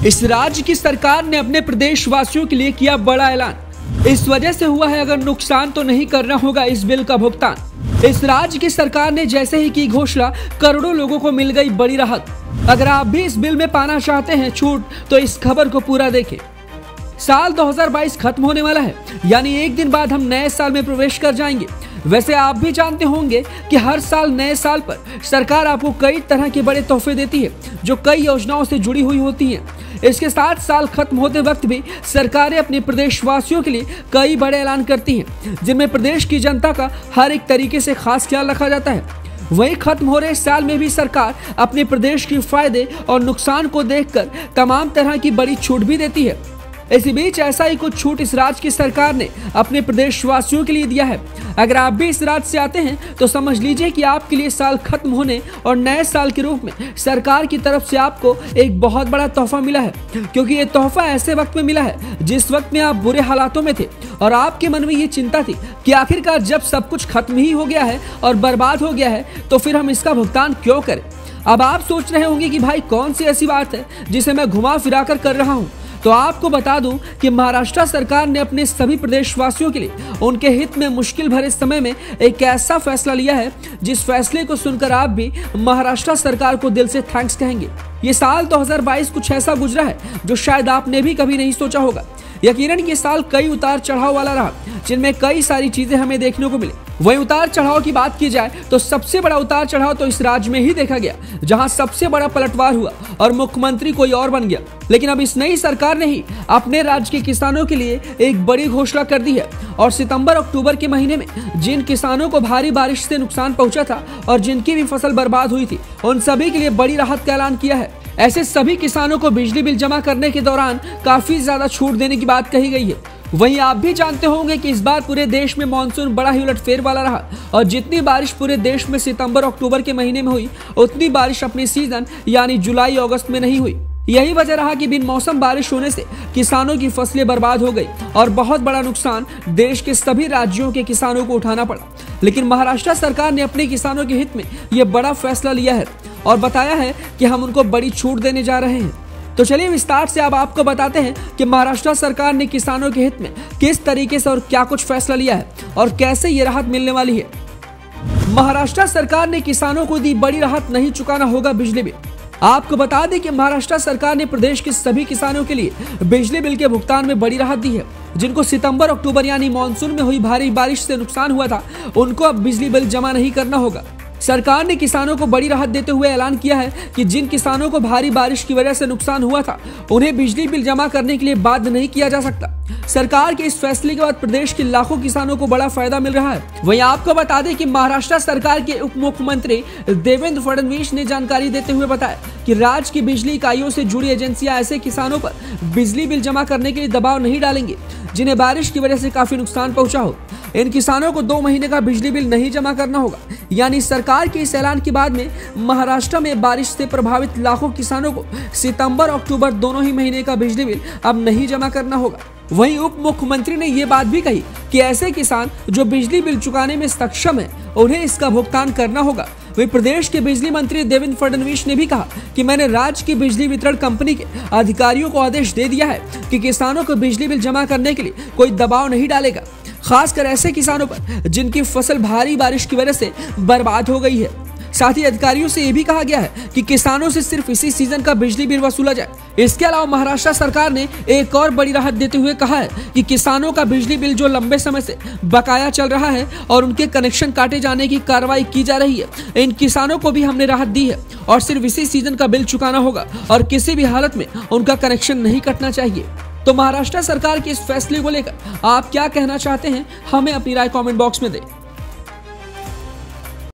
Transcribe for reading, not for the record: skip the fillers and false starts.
इस राज्य की सरकार ने अपने प्रदेशवासियों के लिए किया बड़ा ऐलान। इस वजह से हुआ है अगर नुकसान तो नहीं करना होगा इस बिल का भुगतान। इस राज्य की सरकार ने जैसे ही की घोषणा, करोड़ों लोगों को मिल गई बड़ी राहत। अगर आप भी इस बिल में पाना चाहते हैं छूट, तो इस खबर को पूरा देखें। साल 2022 खत्म होने वाला है, यानी एक दिन बाद हम नए साल में प्रवेश कर जाएंगे। वैसे आप भी जानते होंगे कि हर साल नए साल पर सरकार आपको कई तरह के बड़े तोहफे देती है, जो कई योजनाओं से जुड़ी हुई होती हैं। इसके साथ साल खत्म होते वक्त भी सरकारें अपने प्रदेशवासियों के लिए कई बड़े ऐलान करती हैं, जिनमें प्रदेश की जनता का हर एक तरीके से खास ख्याल रखा जाता है। वहीं खत्म हो रहे साल में भी सरकार अपने प्रदेश के फायदे और नुकसान को देखकर तमाम तरह की बड़ी छूट भी देती है। इसी बीच ऐसा ही कुछ छूट इस राज्य की सरकार ने अपने प्रदेशवासियों के लिए दिया है। अगर आप भी इस राज्य से आते हैं तो समझ लीजिए कि आपके लिए साल खत्म होने और नए साल के रूप में सरकार की तरफ से आपको एक बहुत बड़ा तोहफा मिला है, क्योंकि ये तोहफा ऐसे वक्त में मिला है जिस वक्त में आप बुरे हालातों में थे और आपके मन में ये चिंता थी कि आखिरकार जब सब कुछ खत्म ही हो गया है और बर्बाद हो गया है तो फिर हम इसका भुगतान क्यों करें। अब आप सोच रहे होंगे कि भाई कौन सी ऐसी बात है जिसे मैं घुमा फिरा कर रहा हूँ। तो आपको बता दूं कि महाराष्ट्र सरकार ने अपने सभी प्रदेशवासियों के लिए उनके हित में मुश्किल भरे समय में एक ऐसा फैसला लिया है जिस फैसले को सुनकर आप भी महाराष्ट्र सरकार को दिल से थैंक्स कहेंगे। ये साल 2022 कुछ ऐसा गुजरा है जो शायद आपने भी कभी नहीं सोचा होगा। यकीनन ये साल कई उतार चढ़ाव वाला रहा, जिनमें कई सारी चीजें हमें देखने को मिली। वहीं उतार चढ़ाव की बात की जाए तो सबसे बड़ा उतार चढ़ाव तो इस राज्य में ही देखा गया, जहां सबसे बड़ा पलटवार हुआ और मुख्यमंत्री कोई और बन गया। लेकिन अब इस नई सरकार ने ही अपने राज्य के किसानों के लिए एक बड़ी घोषणा कर दी है और सितंबर अक्टूबर के महीने में जिन किसानों को भारी बारिश से नुकसान पहुंचा था और जिनकी भी फसल बर्बाद हुई थी, उन सभी के लिए बड़ी राहत का ऐलान किया है। ऐसे सभी किसानों को बिजली बिल जमा करने के दौरान काफी ज्यादा छूट देने की बात कही गई है। वहीं आप भी जानते होंगे कि इस बार पूरे देश में मानसून बड़ा ही उलटफेर वाला रहा और जितनी बारिश पूरे देश में सितंबर अक्टूबर के महीने में हुई, उतनी बारिश अपने सीजन यानी जुलाई अगस्त में नहीं हुई। यही वजह रहा कि बिन मौसम बारिश होने से किसानों की फसलें बर्बाद हो गई और बहुत बड़ा नुकसान देश के सभी राज्यों के किसानों को उठाना पड़ा। लेकिन महाराष्ट्र सरकार ने अपने किसानों के हित में यह बड़ा फैसला लिया है और बताया है कि हम उनको बड़ी छूट देने जा रहे हैं। तो चलिए विस्तार से अब आपको बताते हैं कि महाराष्ट्र सरकार ने किसानों के हित में किस तरीके से और क्या कुछ फैसला लिया है और कैसे ये राहत मिलने वाली है। महाराष्ट्र सरकार ने किसानों को दी बड़ी राहत, नहीं चुकाना होगा बिजली बिल। आपको बता दें कि महाराष्ट्र सरकार ने प्रदेश के सभी किसानों के लिए बिजली बिल के भुगतान में बड़ी राहत दी है। जिनको सितंबर अक्टूबर यानी मानसून में हुई भारी बारिश से नुकसान हुआ था, उनको अब बिजली बिल जमा नहीं करना होगा। सरकार ने किसानों को बड़ी राहत देते हुए ऐलान किया है कि जिन किसानों को भारी बारिश की वजह से नुकसान हुआ था, उन्हें बिजली बिल जमा करने के लिए बाध्य नहीं किया जा सकता। सरकार के इस फैसले के बाद प्रदेश के लाखों किसानों को बड़ा फायदा मिल रहा है। वहीं आपको बता दें कि महाराष्ट्र सरकार के उप मुख्यमंत्री देवेंद्र फडणवीस ने जानकारी देते हुए बताया कि राज्य की बिजली इकाइयों से जुड़ी एजेंसियां ऐसे किसानों पर बिजली बिल जमा करने के लिए दबाव नहीं डालेंगे जिन्हें बारिश की वजह से काफी नुकसान पहुंचा हो। इन किसानों को 2 महीने का बिजली बिल नहीं जमा करना होगा। यानी सरकार के इस ऐलान के बाद में महाराष्ट्र में बारिश से प्रभावित लाखों किसानों को सितंबर अक्टूबर दोनों ही महीने का बिजली बिल अब नहीं जमा करना होगा। वहीं उप मुख्यमंत्री ने ये बात भी कही कि ऐसे किसान जो बिजली बिल चुकाने में सक्षम है, उन्हें इसका भुगतान करना होगा। वहीं प्रदेश के बिजली मंत्री देवेंद्र फडणवीस ने भी कहा कि मैंने राज्य की बिजली वितरण कंपनी के अधिकारियों को आदेश दे दिया है कि किसानों को बिजली बिल जमा करने के लिए कोई दबाव नहीं डालेगा, खासकर ऐसे किसानों पर जिनकी फसल भारी बारिश की वजह से बर्बाद हो गई है। साथ ही अधिकारियों से यह भी कहा गया है कि किसानों से सिर्फ इसी सीजन का बिजली बिल वसूला जाए। इसके अलावा महाराष्ट्र सरकार ने एक और बड़ी राहत देते हुए कहा है कि किसानों का बिजली बिल जो लंबे समय से बकाया चल रहा है और उनके कनेक्शन काटे जाने की कार्रवाई की जा रही है, इन किसानों को भी हमने राहत दी है और सिर्फ इसी सीजन का बिल चुकाना होगा और किसी भी हालत में उनका कनेक्शन नहीं कटना चाहिए। तो महाराष्ट्र सरकार के इस फैसले को लेकर आप क्या कहना चाहते हैं, हमें अपनी राय कमेंट बॉक्स में दें।